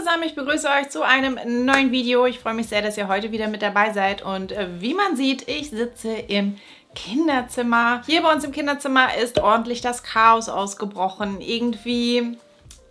zusammen, ich begrüße euch zu einem neuen Video. Ich freue mich sehr, dass ihr heute wieder mit dabei seid und wie man sieht, ich sitze im Kinderzimmer. Hier bei uns im Kinderzimmer ist ordentlich das Chaos ausgebrochen. Irgendwie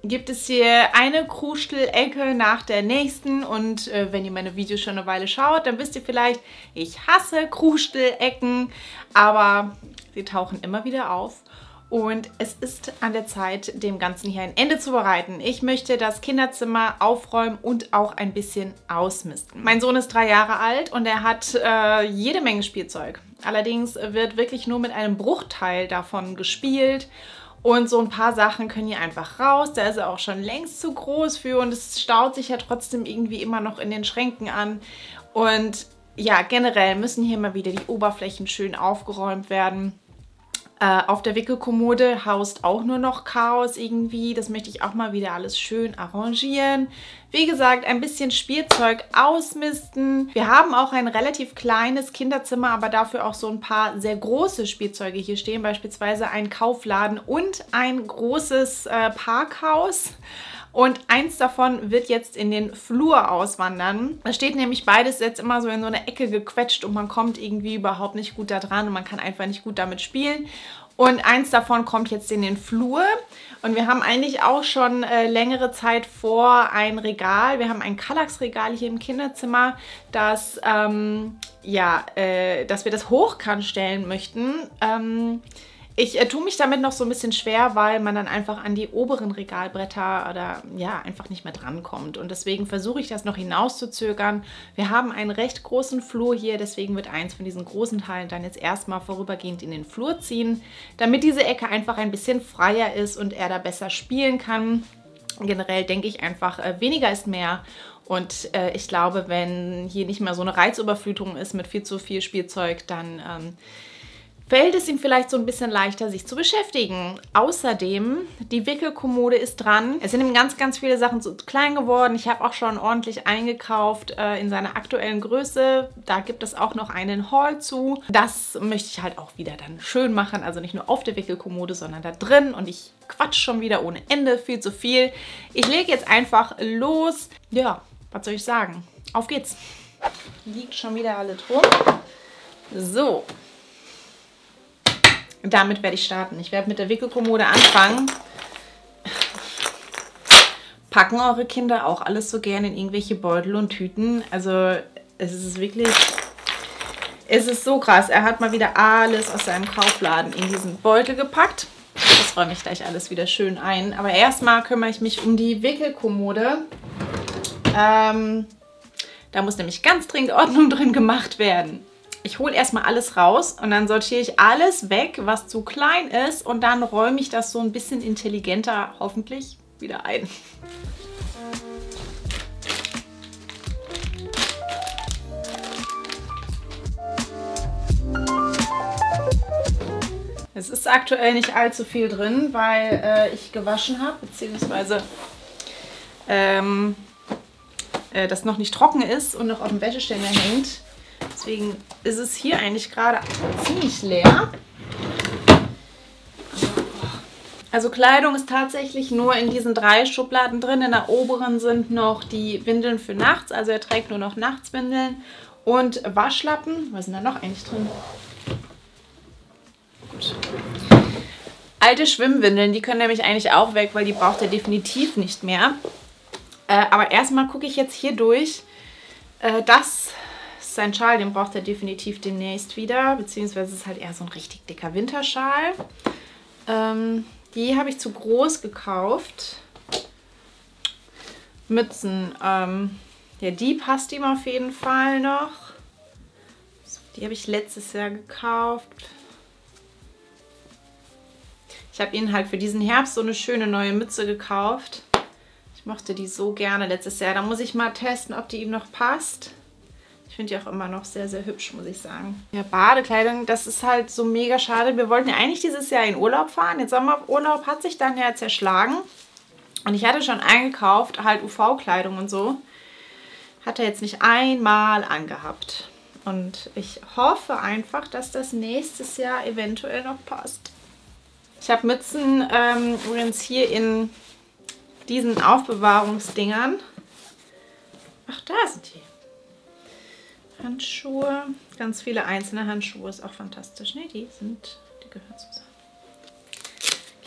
gibt es hier eine Krustelecke nach der nächsten und wenn ihr meine Videos schon eine Weile schaut, dann wisst ihr vielleicht, ich hasse Krustelecken, aber sie tauchen immer wieder auf. Und es ist an der Zeit, dem Ganzen hier ein Ende zu bereiten. Ich möchte das Kinderzimmer aufräumen und auch ein bisschen ausmisten. Mein Sohn ist 3 Jahre alt und er hat jede Menge Spielzeug. Allerdings wird wirklich nur mit einem Bruchteil davon gespielt. Und so ein paar Sachen können hier einfach raus. Da ist er auch schon längst zu groß für und es staut sich ja trotzdem irgendwie immer noch in den Schränken an. Und ja, generell müssen hier mal wieder die Oberflächen schön aufgeräumt werden. Auf der Wickelkommode haust auch nur noch Chaos irgendwie. Das möchte ich auch mal wieder alles schön arrangieren. Wie gesagt, ein bisschen Spielzeug ausmisten. Wir haben auch ein relativ kleines Kinderzimmer, aber dafür auch so ein paar sehr große Spielzeuge hier stehen. Beispielsweise ein Kaufladen und ein großes Parkhaus. Und eins davon wird jetzt in den Flur auswandern. Da steht nämlich beides jetzt immer so in so eine Ecke gequetscht und man kommt irgendwie überhaupt nicht gut da dran und man kann einfach nicht gut damit spielen. Und eins davon kommt jetzt in den Flur. Und wir haben eigentlich auch schon längere Zeit vor ein Regal. Wir haben ein Kallax-Regal hier im Kinderzimmer, das, dass wir das hochkant stellen möchten. Ich tue mich damit noch so ein bisschen schwer, weil man dann einfach an die oberen Regalbretter oder ja, einfach nicht mehr drankommt. Und deswegen versuche ich das noch hinauszuzögern. Wir haben einen recht großen Flur hier, deswegen wird eins von diesen großen Teilen dann jetzt erstmal vorübergehend in den Flur ziehen, damit diese Ecke einfach ein bisschen freier ist und er da besser spielen kann. Generell denke ich einfach, weniger ist mehr. Und ich glaube, wenn hier nicht mehr so eine Reizüberflutung ist mit viel zu viel Spielzeug, dann fällt es ihm vielleicht so ein bisschen leichter, sich zu beschäftigen. Außerdem, die Wickelkommode ist dran. Es sind ihm ganz, ganz viele Sachen zu klein geworden. Ich habe auch schon ordentlich eingekauft in seiner aktuellen Größe. Da gibt es auch noch einen Haul zu. Das möchte ich halt auch wieder dann schön machen. Also nicht nur auf der Wickelkommode, sondern da drin. Und ich quatsch schon wieder ohne Ende, viel zu viel. Ich lege jetzt einfach los. Ja, was soll ich sagen? Auf geht's. Liegt schon wieder alles rum. So. Damit werde ich starten. Ich werde mit der Wickelkommode anfangen. Packen eure Kinder auch alles so gerne in irgendwelche Beutel und Tüten? Also es ist wirklich, es ist so krass. Er hat mal wieder alles aus seinem Kaufladen in diesen Beutel gepackt. Das räume ich gleich alles wieder schön ein. Aber erstmal kümmere ich mich um die Wickelkommode. Da muss nämlich ganz dringend Ordnung drin gemacht werden. Ich hole erstmal alles raus und dann sortiere ich alles weg, was zu klein ist und dann räume ich das so ein bisschen intelligenter hoffentlich wieder ein. Es ist aktuell nicht allzu viel drin, weil ich gewaschen habe, beziehungsweise das noch nicht trocken ist und noch auf dem Wäscheständer hängt. Deswegen ist es hier eigentlich gerade ziemlich leer. Also Kleidung ist tatsächlich nur in diesen 3 Schubladen drin. In der oberen sind noch die Windeln für nachts. Also er trägt nur noch Nachtswindeln und Waschlappen. Was sind da noch eigentlich drin? Gut. Alte Schwimmwindeln, die können nämlich eigentlich auch weg, weil die braucht er definitiv nicht mehr. Aber erstmal gucke ich jetzt hier durch. Das sein Schal, den braucht er definitiv demnächst wieder, beziehungsweise ist halt eher so ein richtig dicker Winterschal. Die habe ich zu groß gekauft. Mützen, ja, die passt ihm auf jeden Fall noch. So, die habe ich letztes Jahr gekauft. Ich habe ihn halt für diesen Herbst so eine schöne neue Mütze gekauft. Ich mochte die so gerne letztes Jahr. Da muss ich mal testen, ob die ihm noch passt. Ich finde die auch immer noch sehr, sehr hübsch, muss ich sagen. Ja, Badekleidung, das ist halt so mega schade. Wir wollten ja eigentlich dieses Jahr in Urlaub fahren. Der Sommerurlaub hat sich dann ja zerschlagen. Und ich hatte schon eingekauft, halt UV-Kleidung und so. Hat er jetzt nicht einmal angehabt. Und ich hoffe einfach, dass das nächstes Jahr eventuell noch passt. Ich habe Mützen übrigens hier in diesen Aufbewahrungsdingern. da sind die Handschuhe. Ganz viele einzelne Handschuhe, ist auch fantastisch. Ne, die gehören zusammen.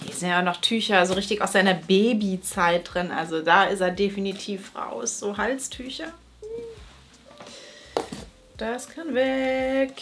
Hier sind ja auch noch Tücher, so richtig aus seiner Babyzeit drin. Also da ist er definitiv raus. So Halstücher. Das kann weg.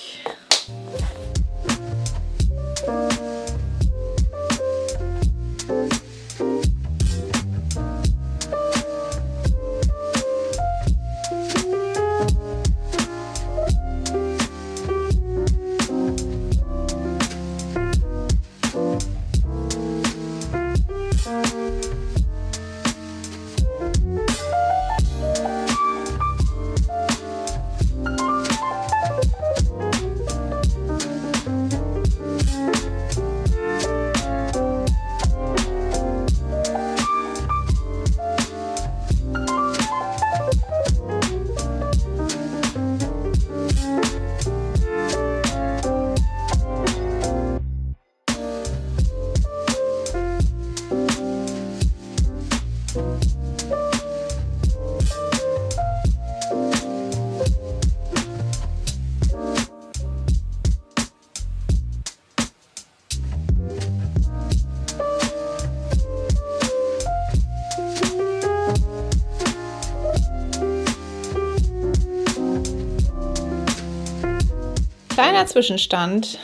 Kleiner Zwischenstand.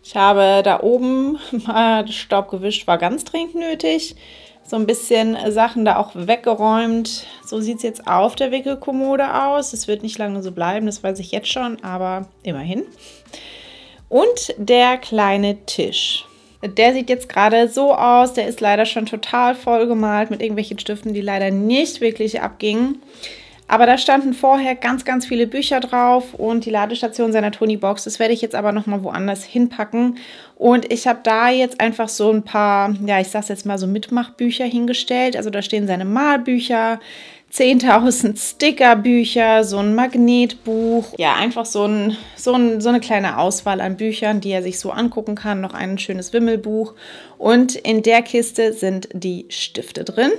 Ich habe da oben mal Staub gewischt, war ganz dringend nötig. So ein bisschen Sachen da auch weggeräumt. So sieht es jetzt auf der Wickelkommode aus. Es wird nicht lange so bleiben, das weiß ich jetzt schon, aber immerhin. Und der kleine Tisch. Der sieht jetzt gerade so aus. Der ist leider schon total vollgemalt mit irgendwelchen Stiften, die leider nicht wirklich abgingen. Aber da standen vorher ganz, ganz viele Bücher drauf und die Ladestation seiner Tony-Box. Das werde ich jetzt aber nochmal woanders hinpacken. Und ich habe da jetzt einfach so ein paar, ja, ich sag's jetzt mal so Mitmachbücher hingestellt. Also da stehen seine Malbücher, 10.000 Stickerbücher, so ein Magnetbuch. Ja, einfach so eine kleine Auswahl an Büchern, die er sich so angucken kann. Noch ein schönes Wimmelbuch. Und in der Kiste sind die Stifte drin.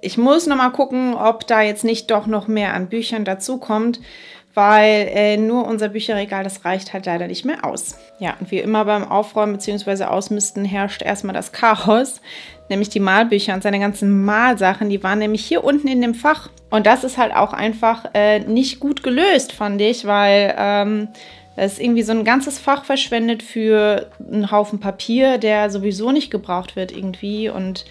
Ich muss noch mal gucken, ob da jetzt nicht doch noch mehr an Büchern dazu kommt, weil nur unser Bücherregal, das reicht halt leider nicht mehr aus. Ja, und wie immer beim Aufräumen bzw. Ausmisten herrscht erstmal das Chaos, nämlich die Malbücher und seine ganzen Malsachen, die waren nämlich hier unten in dem Fach. Und das ist halt auch einfach nicht gut gelöst, fand ich, weil das ist irgendwie so ein ganzes Fach verschwendet für einen Haufen Papier, der sowieso nicht gebraucht wird irgendwie. Und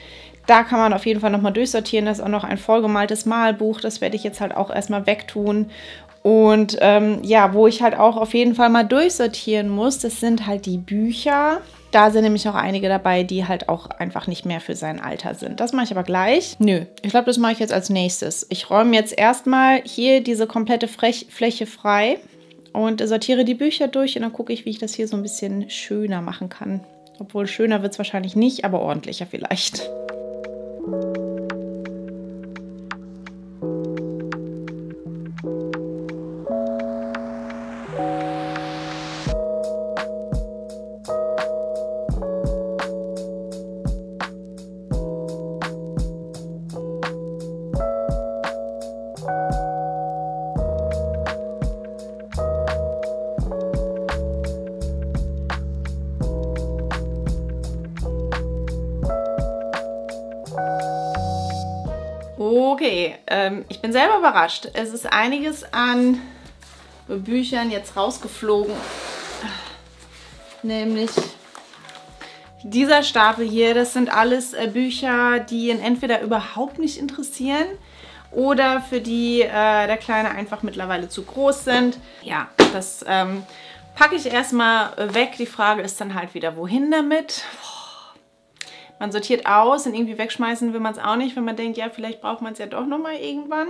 da kann man auf jeden Fall nochmal durchsortieren. Das ist auch noch ein vollgemaltes Malbuch. Das werde ich jetzt halt auch erstmal wegtun. Und ja, wo ich halt auch auf jeden Fall mal durchsortieren muss, das sind halt die Bücher. Da sind nämlich auch einige dabei, die halt auch einfach nicht mehr für sein Alter sind. Das mache ich aber gleich. Nö, ich glaube, das mache ich jetzt als nächstes. Ich räume jetzt erstmal hier diese komplette Fläche frei und sortiere die Bücher durch. Und dann gucke ich, wie ich das hier so ein bisschen schöner machen kann. Obwohl schöner wird es wahrscheinlich nicht, aber ordentlicher vielleicht. Okay, ich bin selber überrascht. Es ist einiges an Büchern jetzt rausgeflogen. Nämlich dieser Stapel hier. Das sind alles Bücher, die ihn entweder überhaupt nicht interessieren oder für die der Kleine einfach mittlerweile zu groß sind. Ja, das packe ich erstmal weg. Die Frage ist dann halt wieder, wohin damit? Man sortiert aus und irgendwie wegschmeißen will man es auch nicht, wenn man denkt, ja, vielleicht braucht man es ja doch nochmal irgendwann.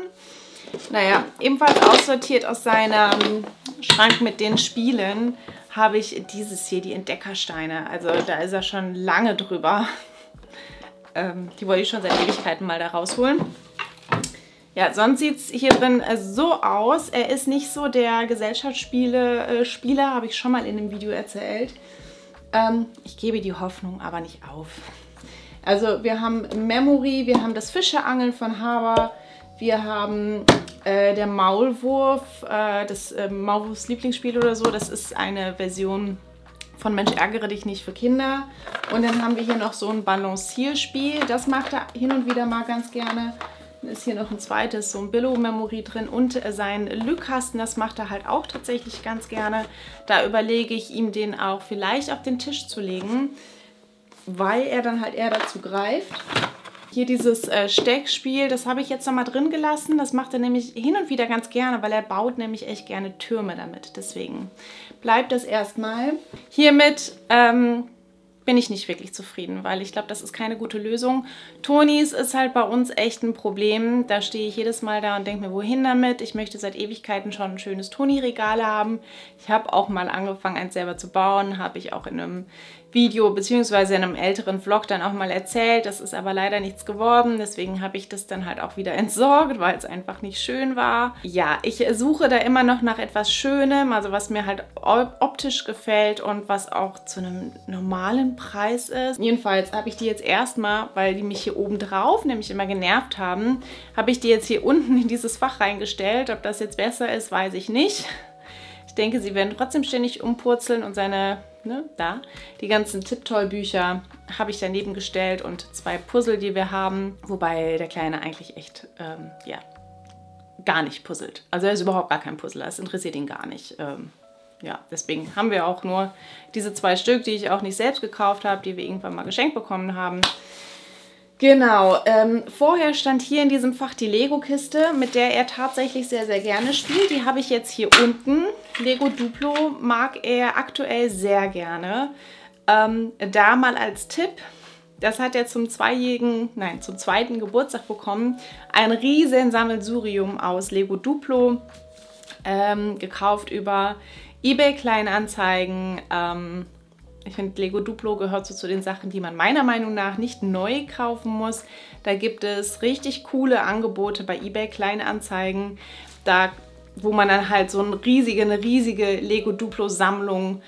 Naja, ebenfalls aussortiert aus seinem Schrank mit den Spielen habe ich dieses hier, die Entdeckersteine. Also da ist er schon lange drüber. Die wollte ich schon seit Ewigkeiten mal da rausholen. Ja, sonst sieht es hier drin so aus. Er ist nicht so der Gesellschaftsspieler, habe ich schon mal in dem Video erzählt. Ich gebe die Hoffnung aber nicht auf. Also wir haben Memory, wir haben das Fischeangeln von Haber, wir haben der Maulwurf, das Maulwurfs Lieblingsspiel oder so. Das ist eine Version von Mensch, ärgere dich nicht für Kinder. Und dann haben wir hier noch so ein Balancierspiel. Das macht er hin und wieder mal ganz gerne. Dann ist hier noch ein zweites, so ein Billo-Memory drin. Und sein Lügkasten, das macht er halt auch tatsächlich ganz gerne. Da überlege ich ihm den auch vielleicht auf den Tisch zu legen, weil er dann halt eher dazu greift. Hier dieses Steckspiel, das habe ich jetzt nochmal drin gelassen. Das macht er nämlich hin und wieder ganz gerne, weil er baut nämlich echt gerne Türme damit. Deswegen bleibt das erstmal. Hiermit bin ich nicht wirklich zufrieden, weil ich glaube, das ist keine gute Lösung. Tonis ist halt bei uns echt ein Problem. Da stehe ich jedes Mal da und denke mir, wohin damit? Ich möchte seit Ewigkeiten schon ein schönes Toni-Regal haben. Ich habe auch mal angefangen, eins selber zu bauen. Habe ich auch in einem Video bzw. in einem älteren Vlog dann auch mal erzählt. Das ist aber leider nichts geworden. Deswegen habe ich das dann halt auch wieder entsorgt, weil es einfach nicht schön war. Ja, ich suche da immer noch nach etwas Schönem, also was mir halt optisch gefällt und was auch zu einem normalen Preis ist. Jedenfalls habe ich die jetzt erstmal, weil die mich hier oben drauf nämlich immer genervt haben, habe ich die jetzt hier unten in dieses Fach reingestellt. Ob das jetzt besser ist, weiß ich nicht. Ich denke, sie werden trotzdem ständig umpurzeln und seine, die ganzen Tipptoy-Bücher habe ich daneben gestellt und 2 Puzzle, die wir haben. Wobei der Kleine eigentlich echt, gar nicht puzzelt. Also er ist überhaupt gar kein Puzzler, es interessiert ihn gar nicht. Ja, deswegen haben wir auch nur diese 2 Stück, die ich auch nicht selbst gekauft habe, die wir irgendwann mal geschenkt bekommen haben. Genau, vorher stand hier in diesem Fach die Lego-Kiste, mit der er tatsächlich sehr, sehr gerne spielt. Die habe ich jetzt hier unten. Lego Duplo mag er aktuell sehr gerne. Da mal als Tipp, das hat er zum 2. Geburtstag bekommen. Ein riesen Sammelsurium aus Lego Duplo, gekauft über eBay Kleinanzeigen. Ich finde, Lego Duplo gehört so zu den Sachen, die man meiner Meinung nach nicht neu kaufen muss. Da gibt es richtig coole Angebote bei eBay Kleinanzeigen, wo man dann halt so eine riesige Lego Duplo Sammlung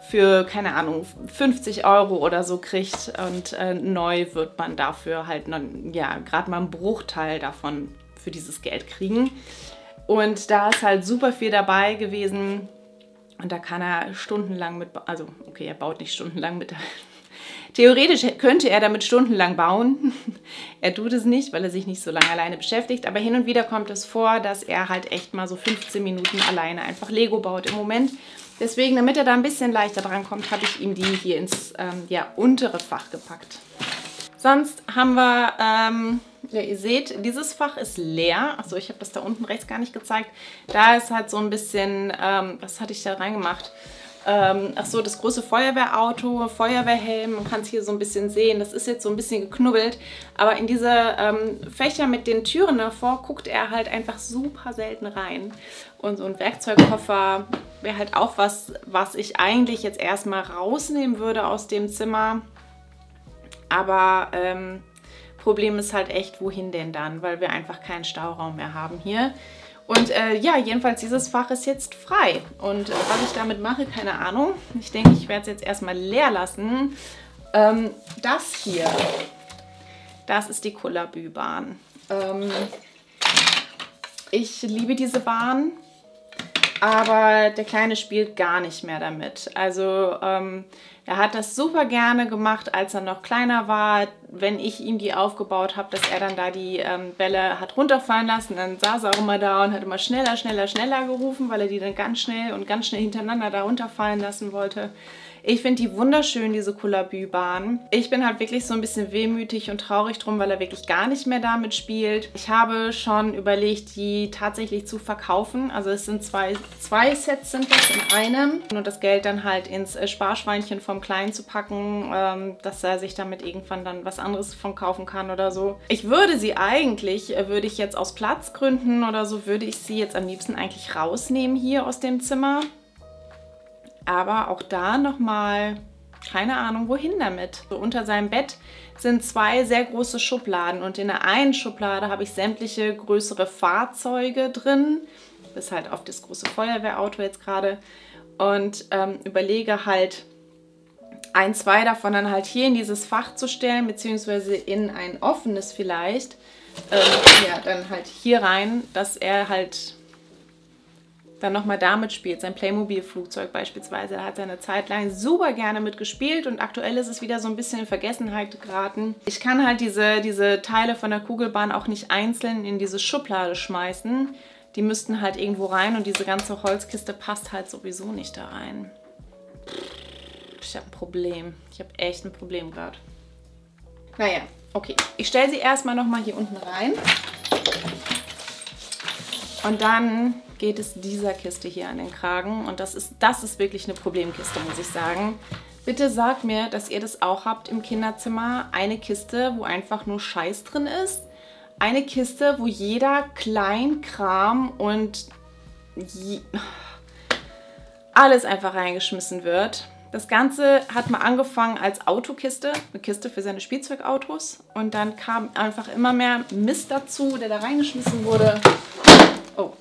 für, keine Ahnung, 50 € oder so kriegt. Und neu wird man dafür halt, gerade mal einen Bruchteil davon für dieses Geld kriegen. Und da ist halt super viel dabei gewesen. Und da kann er stundenlang mit, also okay, er baut nicht stundenlang mit. Theoretisch könnte er damit stundenlang bauen. Er tut es nicht, weil er sich nicht so lange alleine beschäftigt. Aber hin und wieder kommt es vor, dass er halt echt mal so 15 Minuten alleine einfach Lego baut im Moment. Deswegen, damit er da ein bisschen leichter dran kommt, habe ich ihm die hier ins untere Fach gepackt. Sonst haben wir, ihr seht, dieses Fach ist leer. Achso, ich habe das da unten rechts gar nicht gezeigt. Da ist halt so ein bisschen, was hatte ich da reingemacht? Achso, das große Feuerwehrauto, Feuerwehrhelm, man kann es hier so ein bisschen sehen. Das ist jetzt so ein bisschen geknubbelt. Aber in diese Fächer mit den Türen davor guckt er halt einfach super selten rein. Und so ein Werkzeugkoffer wäre halt auch was ich eigentlich jetzt erstmal rausnehmen würde aus dem Zimmer. Aber Problem ist halt echt, wohin denn dann? Weil wir einfach keinen Stauraum mehr haben hier. Und jedenfalls dieses Fach ist jetzt frei. Und was ich damit mache, keine Ahnung. Ich denke, ich werde es jetzt erstmal leer lassen. Das hier, das ist die Kullabü-Bahn. Ich liebe diese Bahn. Aber der Kleine spielt gar nicht mehr damit. Also er hat das super gerne gemacht, als er noch kleiner war. Wenn ich ihm die aufgebaut habe, dass er dann da die Bälle hat runterfallen lassen, dann saß er auch immer da und hat immer schneller, schneller, schneller gerufen, weil er die dann ganz schnell hintereinander da runterfallen lassen wollte. Ich finde die wunderschön, diese Kullabü-Bahn. Ich bin halt wirklich so ein bisschen wehmütig und traurig drum, weil er wirklich gar nicht mehr damit spielt. Ich habe schon überlegt, die tatsächlich zu verkaufen. Also es sind zwei Sets sind das in einem. Und das Geld dann halt ins Sparschweinchen vom Kleinen zu packen, dass er sich damit irgendwann dann was anderes von kaufen kann oder so. Ich würde sie eigentlich, würde ich jetzt aus Platzgründen oder so, würde ich sie jetzt am liebsten eigentlich rausnehmen hier aus dem Zimmer. Aber auch da nochmal, keine Ahnung, wohin damit. So unter seinem Bett sind 2 sehr große Schubladen und in der einen Schublade habe ich sämtliche größere Fahrzeuge drin, bis halt auf das große Feuerwehrauto jetzt gerade, und überlege halt, ein, zwei davon dann halt hier in dieses Fach zu stellen, beziehungsweise in ein offenes vielleicht, ja, dann halt hier rein, dass er halt dann nochmal damit spielt. Sein Playmobil-Flugzeug beispielsweise, da hat er eine Zeit lang super gerne mitgespielt und aktuell ist es wieder so ein bisschen in Vergessenheit geraten. Ich kann halt diese Teile von der Kugelbahn auch nicht einzeln in diese Schublade schmeißen. Die müssten halt irgendwo rein und diese ganze Holzkiste passt halt sowieso nicht da rein. Ich habe ein Problem. Ich habe echt ein Problem gerade. Naja, okay. Ich stelle sie erstmal nochmal hier unten rein. Und dann geht es dieser Kiste hier an den Kragen. Und das ist wirklich eine Problemkiste, muss ich sagen. Bitte sagt mir, dass ihr das auch habt im Kinderzimmer. Eine Kiste, wo einfach nur Scheiß drin ist. Eine Kiste, wo jeder Kleinkram und alles einfach reingeschmissen wird. Das Ganze hat mal angefangen als Autokiste, eine Kiste für seine Spielzeugautos. Und dann kam einfach immer mehr Mist dazu, der da reingeschmissen wurde. Oh.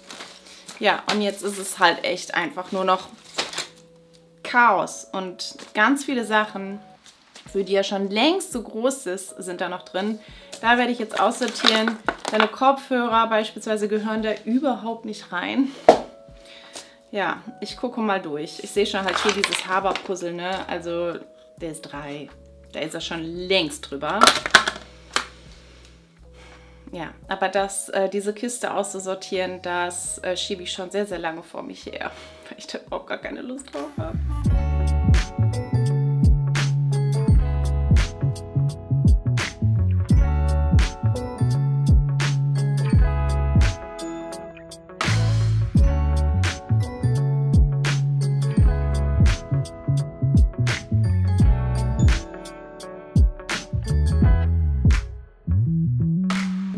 Ja, und jetzt ist es halt echt einfach nur noch Chaos. Und ganz viele Sachen, für die er schon längst so groß ist, sind da noch drin. Da werde ich jetzt aussortieren. Seine Kopfhörer beispielsweise gehören da überhaupt nicht rein. Ja, ich gucke mal durch. Ich sehe schon halt hier dieses Haber-Puzzle, ne? Also, der ist 3. Da ist er schon längst drüber. Ja, aber diese Kiste auszusortieren, das schiebe ich schon sehr, sehr lange vor mich her, weil ich da überhaupt gar keine Lust drauf habe.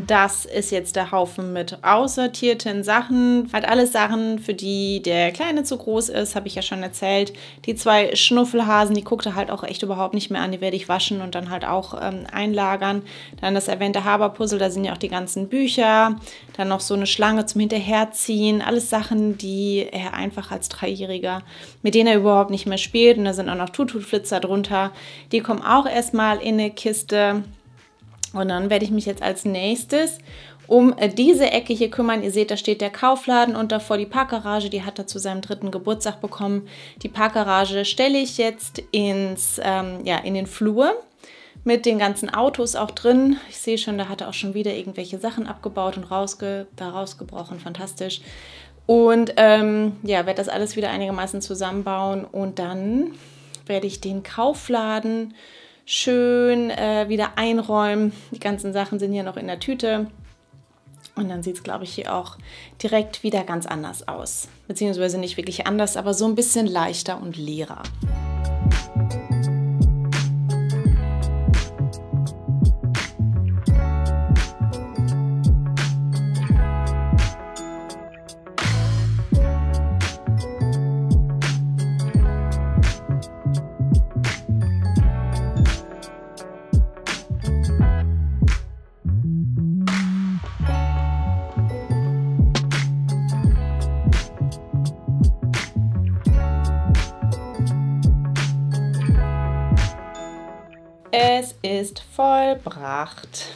Das ist jetzt der Haufen mit aussortierten Sachen. Halt alles Sachen, für die der Kleine zu groß ist, habe ich ja schon erzählt. Die 2 Schnuffelhasen, die guckt er halt auch echt überhaupt nicht mehr an. Die werde ich waschen und dann halt auch einlagern. Dann das erwähnte Haber-Puzzle, da sind ja auch die ganzen Bücher. Dann noch so eine Schlange zum Hinterherziehen. Alles Sachen, die er einfach als 3-Jähriger, mit denen er überhaupt nicht mehr spielt. Und da sind auch noch Tututflitzer drunter. Die kommen auch erstmal in eine Kiste. Und dann werde ich mich jetzt als nächstes um diese Ecke hier kümmern. Ihr seht, da steht der Kaufladen und davor die Parkgarage. Die hat er zu seinem 3. Geburtstag bekommen. Die Parkgarage stelle ich jetzt in den Flur mit den ganzen Autos auch drin. Ich sehe schon, da hat er auch schon wieder irgendwelche Sachen abgebaut und rausgebrochen. Fantastisch. Und werde das alles wieder einigermaßen zusammenbauen. Und dann werde ich den Kaufladen schön wieder einräumen. Die ganzen Sachen sind hier noch in der Tüte. Und dann sieht es, glaube ich, hier auch direkt wieder ganz anders aus. Beziehungsweise nicht wirklich anders, aber so ein bisschen leichter und leerer. Es ist vollbracht.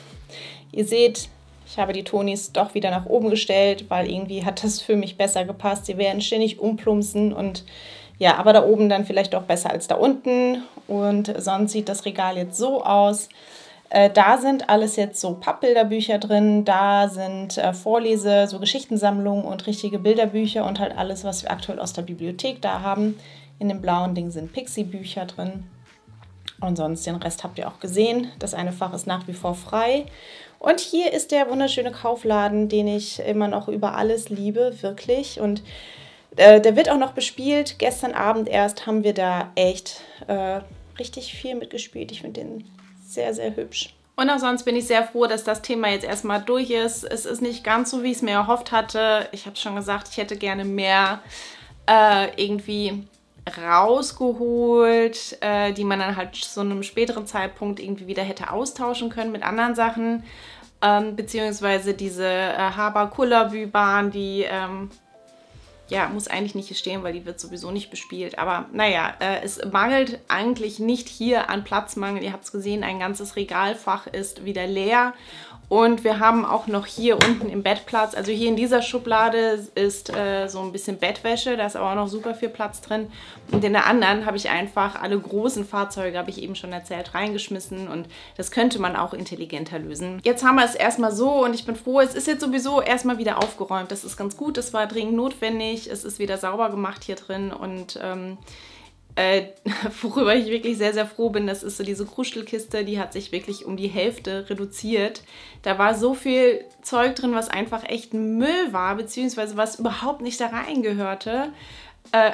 Ihr seht, ich habe die Tonis doch wieder nach oben gestellt, weil irgendwie hat das für mich besser gepasst. Sie werden ständig umplumpsen und ja, aber da oben dann vielleicht doch besser als da unten. Und sonst sieht das Regal jetzt so aus. Da sind alles jetzt so Pappbilderbücher drin, da sind so Geschichtensammlungen und richtige Bilderbücher und halt alles, was wir aktuell aus der Bibliothek da haben. In dem blauen Ding sind Pixie-Bücher drin. Und sonst den Rest habt ihr auch gesehen. Das eine Fach ist nach wie vor frei. Und hier ist der wunderschöne Kaufladen, den ich immer noch über alles liebe, wirklich. Und der wird auch noch bespielt. Gestern Abend erst haben wir da echt richtig viel mitgespielt. Ich finde den sehr, sehr hübsch. Und auch sonst bin ich sehr froh, dass das Thema jetzt erstmal durch ist. Es ist nicht ganz so, wie ich es mir erhofft hatte. Ich habe schon gesagt, ich hätte gerne mehr irgendwie rausgeholt, die man dann halt zu einem späteren Zeitpunkt irgendwie wieder hätte austauschen können mit anderen Sachen, beziehungsweise diese Haber-Kullerbü-Bahn, die ja, muss eigentlich nicht hier stehen, weil die wird sowieso nicht bespielt. Aber naja, es mangelt eigentlich nicht hier an Platzmangel. Ihr habt es gesehen, ein ganzes Regalfach ist wieder leer. Und wir haben auch noch hier unten im Bett Platz. Also hier in dieser Schublade ist so ein bisschen Bettwäsche. Da ist aber auch noch super viel Platz drin. Und in der anderen habe ich einfach alle großen Fahrzeuge, habe ich eben schon erzählt, reingeschmissen. Und das könnte man auch intelligenter lösen. Jetzt haben wir es erstmal so und ich bin froh, es ist jetzt sowieso erstmal wieder aufgeräumt. Das ist ganz gut, das war dringend notwendig. Es ist wieder sauber gemacht hier drin und worüber ich wirklich sehr, sehr froh bin, das ist so diese Kruschelkiste, die hat sich wirklich um die Hälfte reduziert. Da war so viel Zeug drin, was einfach echt Müll war, beziehungsweise was überhaupt nicht da reingehörte.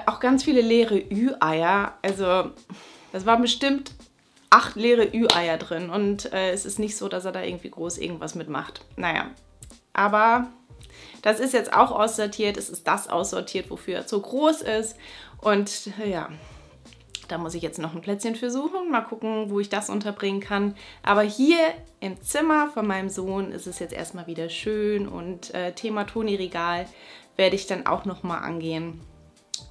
Auch ganz viele leere Ü-Eier. Also das waren bestimmt 8 leere Ü-Eier drin und es ist nicht so, dass er da irgendwie groß irgendwas mitmacht. Naja, aber das ist jetzt auch aussortiert. Es ist das aussortiert, wofür er zu groß ist. Und ja, da muss ich jetzt noch ein Plätzchen für suchen. Mal gucken, wo ich das unterbringen kann. Aber hier im Zimmer von meinem Sohn ist es jetzt erstmal wieder schön. Und Thema Toni-Regal werde ich dann auch nochmal angehen.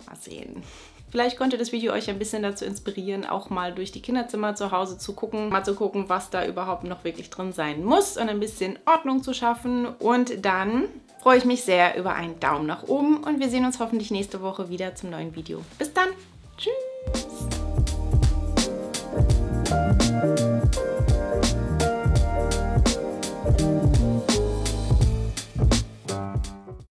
Mal sehen. Vielleicht konnte das Video euch ein bisschen dazu inspirieren, auch mal durch die Kinderzimmer zu Hause zu gucken. Mal zu gucken, was da überhaupt noch wirklich drin sein muss. Und ein bisschen Ordnung zu schaffen. Und dann freue ich mich sehr über einen Daumen nach oben. Und wir sehen uns hoffentlich nächste Woche wieder zum neuen Video. Bis dann. Tschüss.